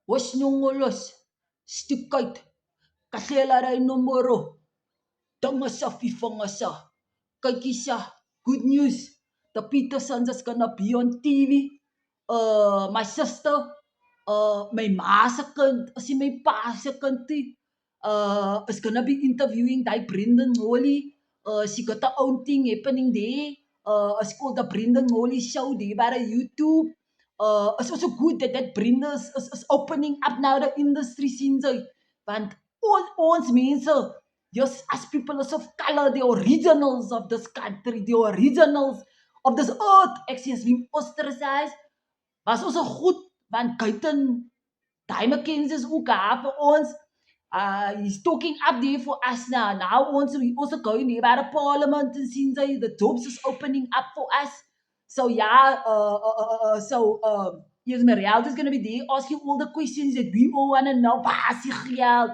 Was nongolos, stikait, kasela numero, Dangasa fifangasa. Kaikisa, good news. The Petersons is gonna be on TV. My sister, my ma second, si my pa second, is gonna be interviewing die Brendan Ngoli. She got her own thing happening there. It's called the Brendan Ngoli Show there by the YouTube. It's also good that Brendan is opening up now the industry scenes. Want ons mense, just as people of color, the originals of this country, the originals of this earth, actually has been ostracized. Was ons goed, want Guyton, daai McKenzie is ook daar vir ons. He's talking up there for us now. Now we also going there by the parliament and seeing the jobs is opening up for us. So yeah, yes, Marielle is gonna be there asking all the questions that we all wanna know. Waar is die geld?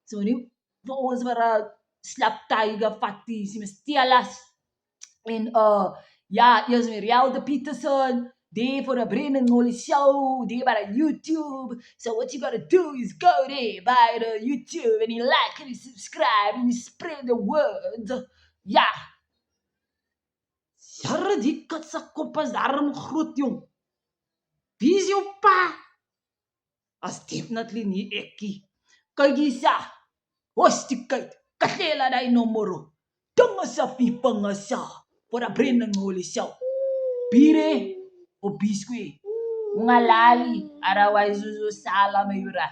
So nie vir ons vir 'n slap tiger fatty, sy must tell us. And yeah, yes, Marielle de Peterson. There for the Brendan Molly show, there by the YouTube. So what you gotta do is go there by the YouTube and you like and you subscribe and you spread the word. Ja. Jarre die kat se kop is daarom groot jong. Wie is jou pa? As definitely nie ekkie. Kyk hiersa. Hostikheid. Kahlela daai nomoro. Dinge sa vipange sa. For the Brendan Molly show. Bire o biscuit. Ungalali, otherwise uzosala mayura.